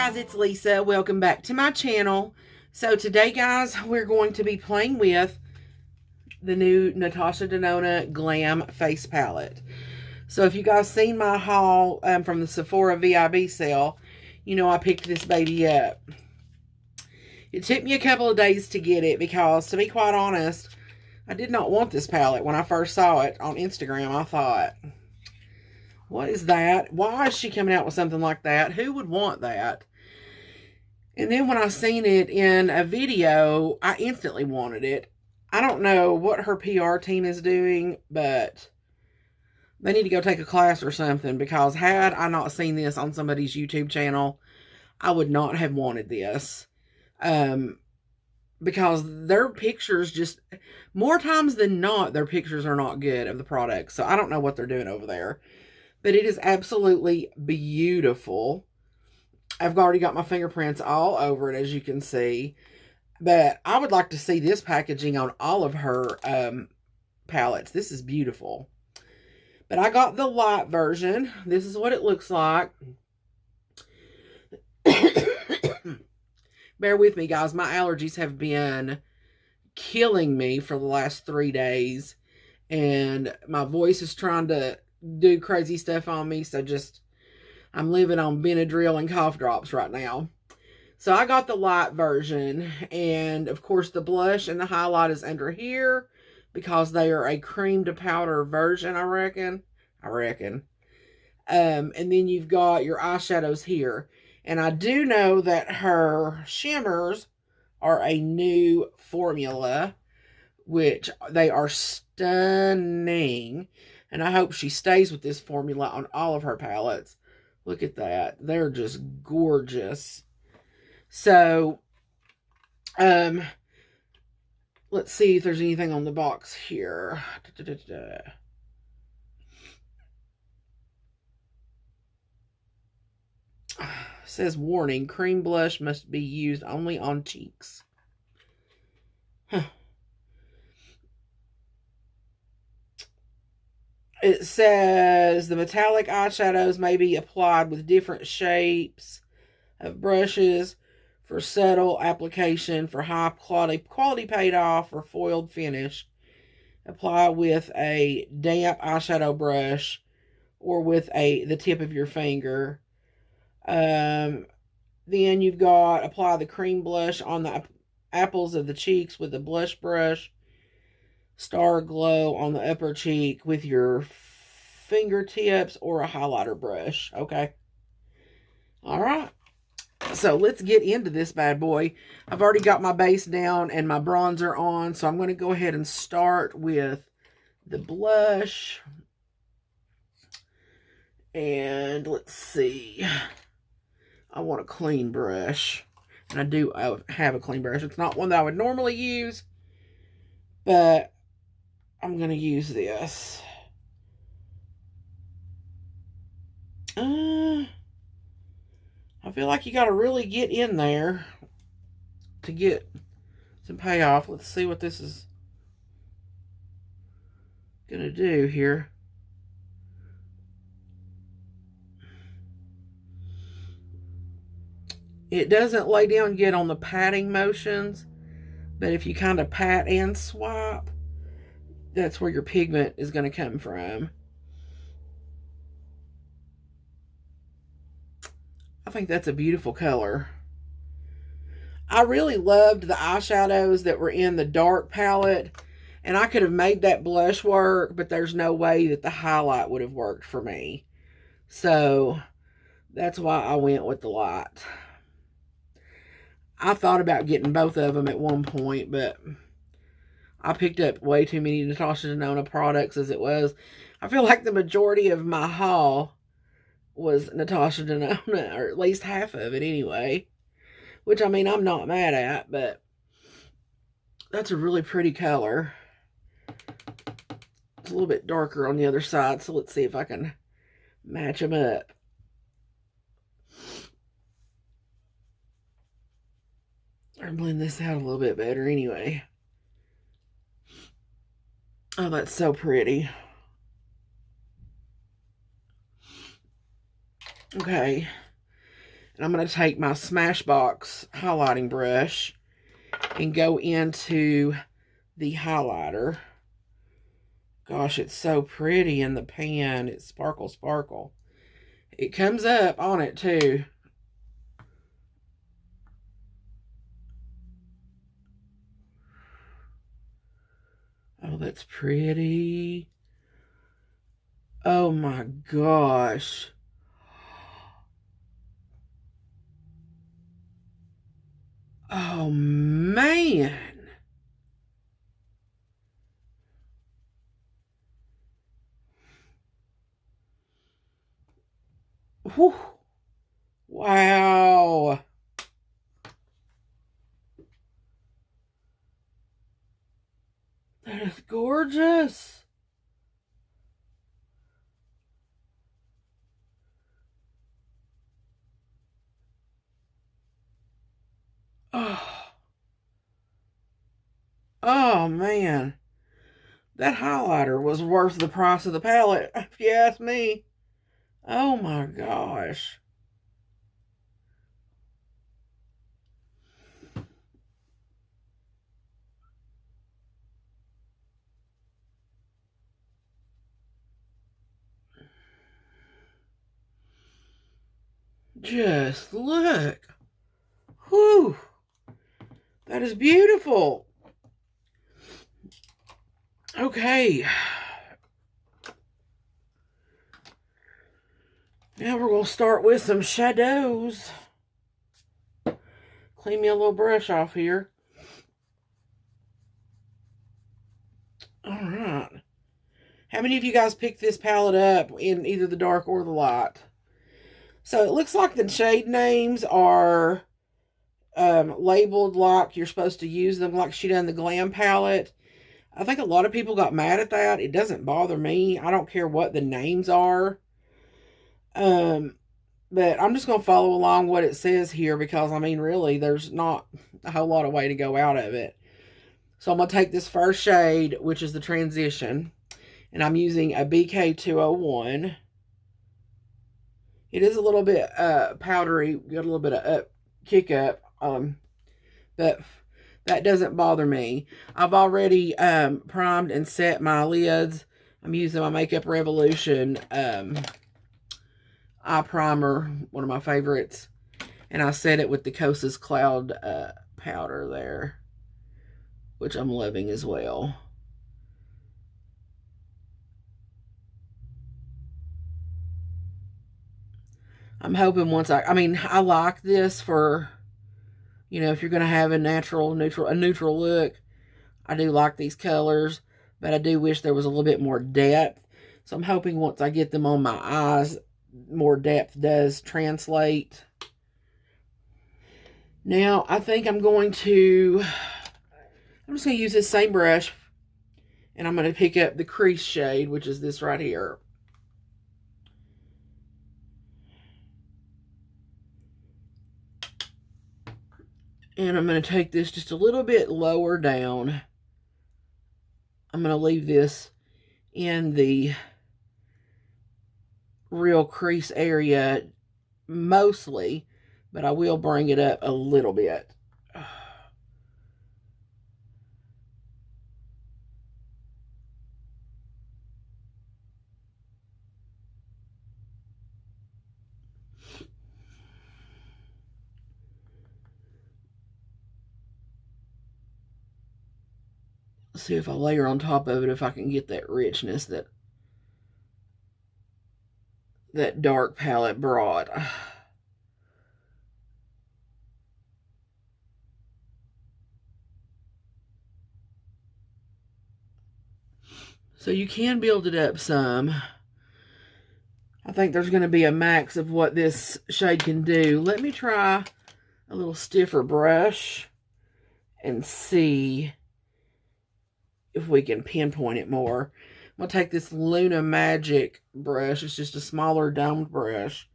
guys, it's Lisa. Welcome back to my channel. So today, guys, we're going to be playing with the new Natasha Denona Glam face palette. So if you guys seen my haul from the Sephora VIB sale, you know I picked this baby up. It took me a couple of days to get it because, to be quite honest, I did not want this palette. When I first saw it on Instagram, I thought, what is that? Why is she coming out with something like that? Who would want that? And then when I seen it in a video, I instantly wanted it. I don't know what her PR team is doing, but they need to go take a class or something, because had I not seen this on somebody's YouTube channel, I would not have wanted this. Because their pictures just, more times than not, their pictures are not good of the product. So I don't know what they're doing over there. But it is absolutely beautiful. I've already got my fingerprints all over it, as you can see. But I would like to see this packaging on all of her palettes. This is beautiful. But I got the light version. This is what it looks like. Bear with me, guys. My allergies have been killing me for the last 3 days. And my voice is trying to do crazy stuff on me. So I'm living on Benadryl and cough drops right now. So I got the light version. And of course the blush and the highlight is under here, because they are a cream to powder version, I reckon. And then you've got your eyeshadows here. And I do know that her shimmers are a new formula, which they are stunning. And I hope she stays with this formula on all of her palettes. Look at that. They're just gorgeous. So, let's see if there's anything on the box here. It says, warning, cream blush must be used only on cheeks. Huh. It says the metallic eyeshadows may be applied with different shapes of brushes for subtle application, for high quality payoff or foiled finish. Apply with a damp eyeshadow brush or with the tip of your finger. Then you've got apply the cream blush on the apples of the cheeks with a blush brush. Star glow on the upper cheek with your fingertips or a highlighter brush. Okay. All right. So let's get into this bad boy. I've already got my base down and my bronzer on. So I'm going to go ahead and start with the blush. And let's see. I want a clean brush. And I do have a clean brush. It's not one that I would normally use, but I'm going to use this. I feel like you got to really get in there to get some payoff. Let's see what this is going to do here. It doesn't lay down good on the patting motions, but if you kind of pat and swipe, that's where your pigment is going to come from. I think that's a beautiful color. I really loved the eyeshadows that were in the dark palette, and I could have made that blush work, but there's no way that the highlight would have worked for me. So that's why I went with the light. I thought about getting both of them at one point, but I picked up way too many Natasha Denona products as it was. I feel like the majority of my haul was Natasha Denona, or at least half of it anyway. Which, I mean, I'm not mad at, but that's a really pretty color. It's a little bit darker on the other side, so let's see if I can match them up. Or blend this out a little bit better anyway. Oh, that's so pretty. Okay. And I'm going to take my Smashbox highlighting brush and go into the highlighter. Gosh, it's so pretty in the pan. It's sparkle, sparkle. It comes up on it too. Oh, that's pretty. Oh my gosh. Oh man. Whew. Wow. That is gorgeous. Oh. Oh man. That highlighter was worth the price of the palette, if you ask me. Oh my gosh. Just look. Whew. That is beautiful. Okay. Now we're going to start with some shadows. Clean me a little brush off here. Alright. How many of you guys picked this palette up in either the dark or the light? So it looks like the shade names are labeled like you're supposed to use them, like she done the Glam palette. I think a lot of people got mad at that. It doesn't bother me. I don't care what the names are. But I'm just going to follow along what it says here because, I mean, really, there's not a whole lot of way to go out of it. So I'm going to take this first shade, which is the transition, and I'm using a BK201. It is a little bit powdery, got a little bit of kick up, but that doesn't bother me. I've already primed and set my lids. I'm using my Makeup Revolution eye primer, one of my favorites, and I set it with the Kosas Cloud powder there, which I'm loving as well. I'm hoping once I mean, I like this for, you know, if you're going to have a neutral look. I do like these colors, but I do wish there was a little bit more depth. So I'm hoping once I get them on my eyes, more depth does translate. Now, I think I'm just going to use this same brush, and I'm going to pick up the crease shade, which is this right here. And I'm going to take this just a little bit lower down. I'm going to leave this in the real crease area mostly, but I will bring it up a little bit. See if I layer on top of it, if I can get that richness that dark palette brought. So you can build it up some. I think there's going to be a max of what this shade can do. Let me try a little stiffer brush and see if we can pinpoint it more. I'm going to take this Luna Magic brush. It's just a smaller domed brush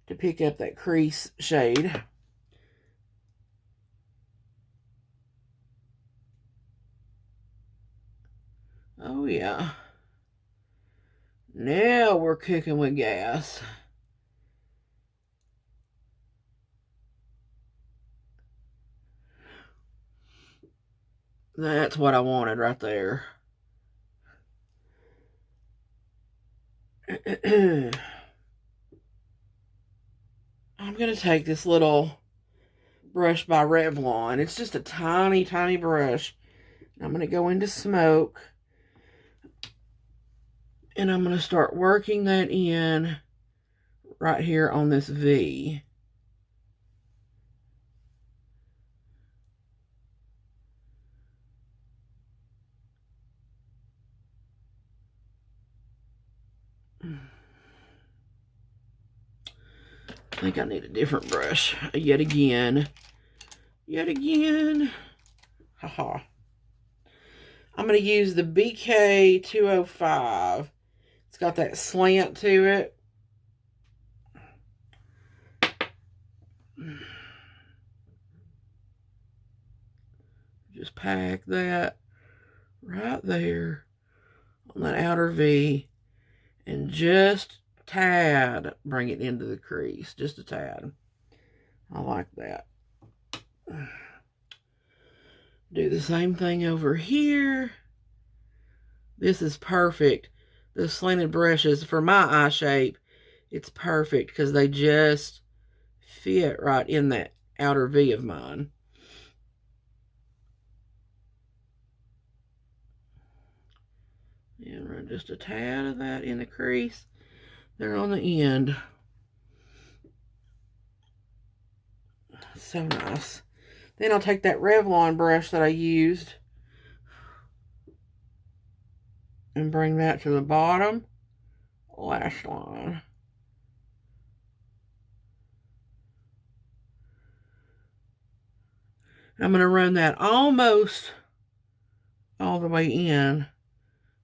to pick up that crease shade. Oh, yeah. Now we're cooking with gas. That's what I wanted right there. I'm going to take this little brush by Revlon. It's just a tiny, tiny brush. I'm going to go into smoke. And I'm going to start working that in right here on this V. I think I need a different brush. Yet again. Haha. I'm going to use the BK 205. It's got that slant to it. Just pack that right there on that outer V. And just tad bring it into the crease. Just a tad. I like that. Do the same thing over here. This is perfect. The slanted brushes, for my eye shape, it's perfect because they just fit right in that outer V of mine. And run just a tad of that in the crease there on the end. So nice. Then I'll take that Revlon brush that I used and bring that to the bottom lash line. I'm going to run that almost all the way in,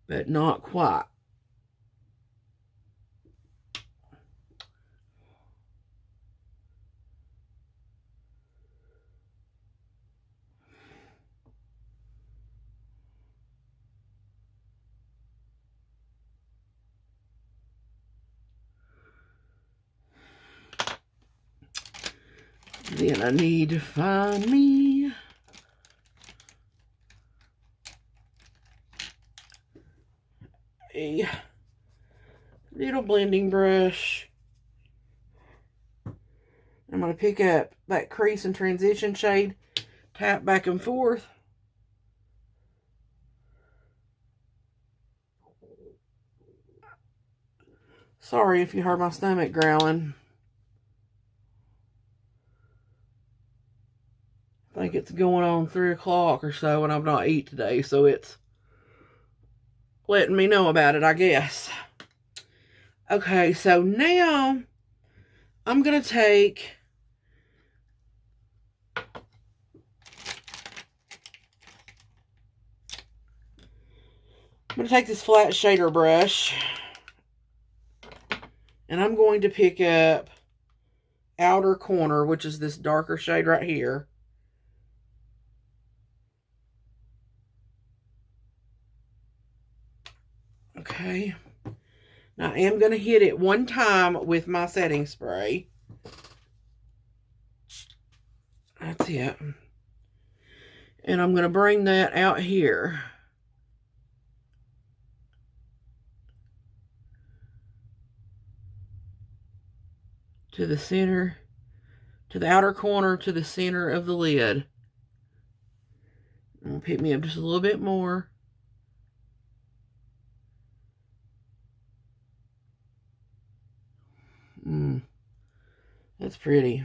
but not quite. Then I need to find me a little blending brush. I'm going to pick up that crease and transition shade, tap back and forth. Sorry if you heard my stomach growling. I think it's going on 3 o'clock or so, and I've not eaten today, so it's letting me know about it, I guess. Okay, so now I'm going to take this flat shader brush, and I'm going to pick up outer corner, which is this darker shade right here. Okay. Now I am going to hit it one time with my setting spray. That's it. And I'm going to bring that out here. To the center, to the outer corner, to the center of the lid. I'm going to pick me up just a little bit more. That's pretty.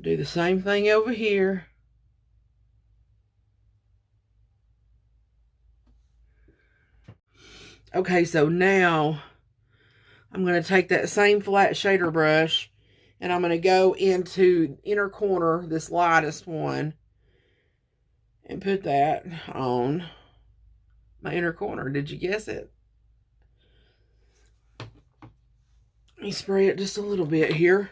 Do the same thing over here. Okay, so now I'm going to take that same flat shader brush and I'm going to go into inner corner, this lightest one, and put that on my inner corner. Did you guess it? Let me spray it just a little bit here.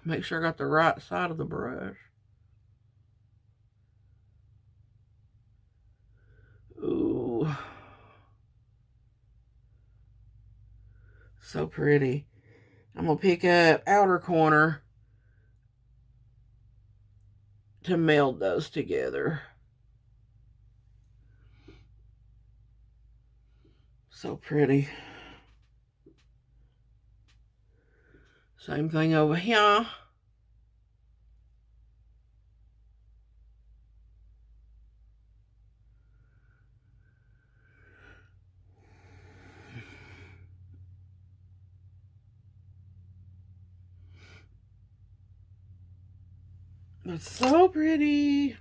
Make sure I got the right side of the brush. So pretty. I'm going to pick up outer corner to meld those together. So pretty. Same thing over here. It's so pretty.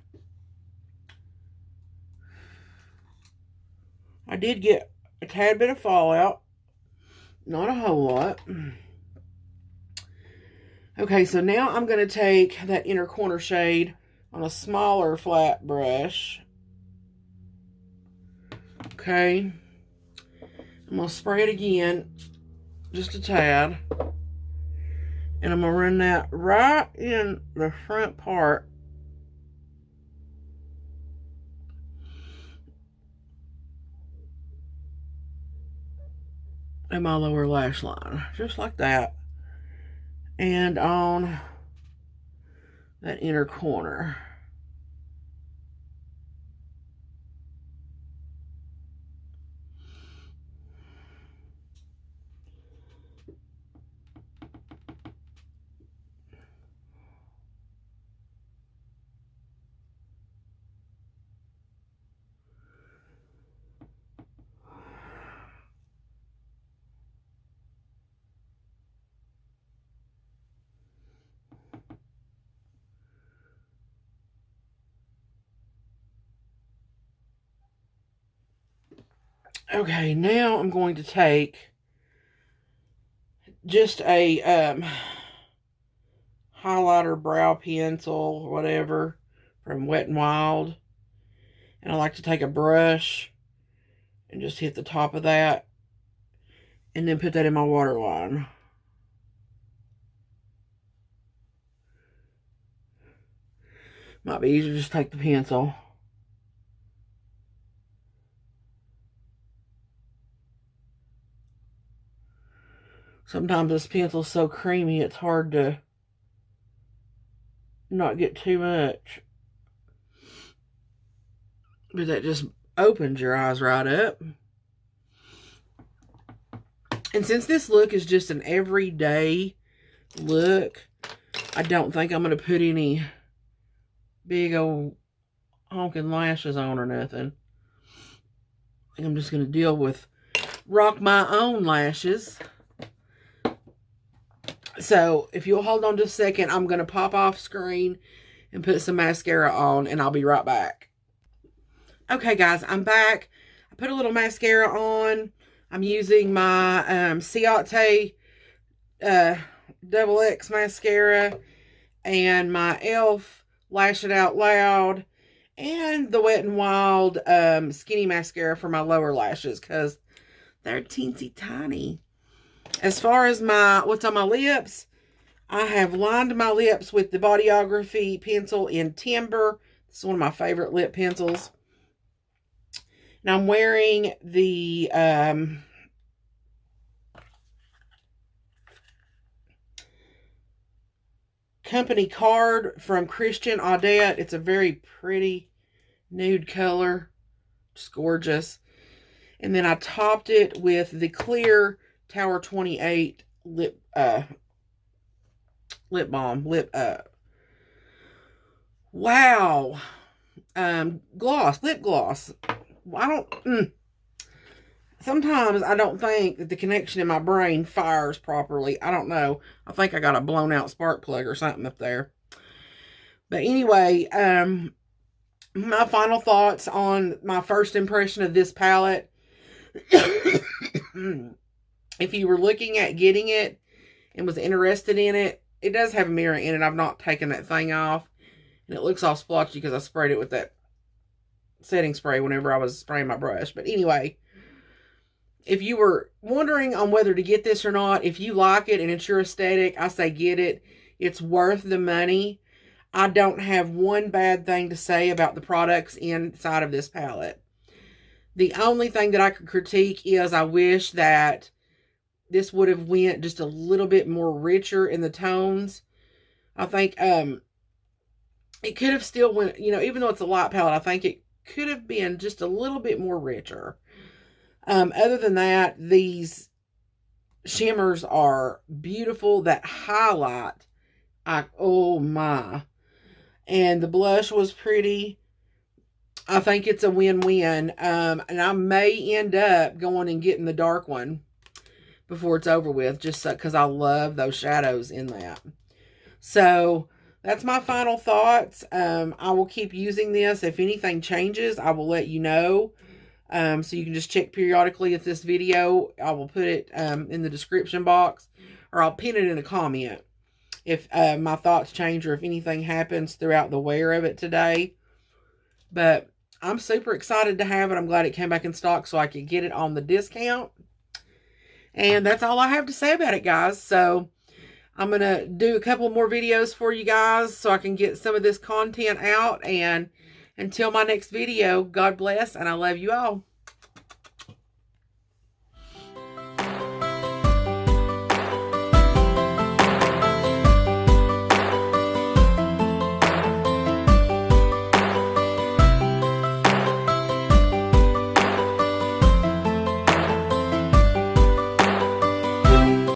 I did get a tad bit of fallout. Not a whole lot. Okay, so now I'm going to take that inner corner shade on a smaller flat brush. Okay. I'm going to spray it again, just a tad. And I'm going to run that right in the front part of my lower lash line. Just like that. And on that inner corner. Okay, now I'm going to take just a highlighter brow pencil, whatever, from Wet n Wild. And I like to take a brush and just hit the top of that and then put that in my waterline. Might be easier to just take the pencil. Sometimes this pencil's so creamy, it's hard to not get too much. But that just opens your eyes right up. And since this look is just an everyday look, I don't think I'm going to put any big old honking lashes on or nothing. I think I'm just going to deal with rock my own lashes. So, if you'll hold on just a second, I'm going to pop off screen and put some mascara on, and I'll be right back. Okay, guys, I'm back. I put a little mascara on. I'm using my Ciate Double X mascara and my e.l.f. Lash It Out Loud and the Wet n Wild Skinny Mascara for my lower lashes because they're teensy tiny. As far as what's on my lips, I have lined my lips with the Bodyography pencil in Timber. This is one of my favorite lip pencils. And I'm wearing the company card from Christian Audette. It's a very pretty nude color. Just gorgeous. And then I topped it with the clear Tower 28 lip balm. Wow. Lip gloss. Sometimes I don't think that the connection in my brain fires properly. I don't know. I think I got a blown out spark plug or something up there. But anyway, my final thoughts on my first impression of this palette. If you were looking at getting it and was interested in it, it does have a mirror in it. I've not taken that thing off. And it looks all splotchy because I sprayed it with that setting spray whenever I was spraying my brush. But anyway, if you were wondering on whether to get this or not, if you like it and it's your aesthetic, I say get it. It's worth the money. I don't have one bad thing to say about the products inside of this palette. The only thing that I could critique is I wish that this would have went just a little bit more richer in the tones. I think it could have still went, you know, even though it's a light palette, I think it could have been just a little bit more richer. Other than that, these shimmers are beautiful. That highlight, oh my. And the blush was pretty. I think it's a win-win. And I may end up going and getting the dark one before it's over with, just because I love those shadows in that. So that's my final thoughts. I will keep using this. If anything changes, I will let you know. So you can just check periodically at this video. I will put it in the description box, or I'll pin it in a comment if my thoughts change or if anything happens throughout the wear of it today. But I'm super excited to have it. I'm glad it came back in stock so I could get it on the discount. And that's all I have to say about it, guys. So I'm going to do a couple more videos for you guys so I can get some of this content out. And until my next video, God bless, and I love you all.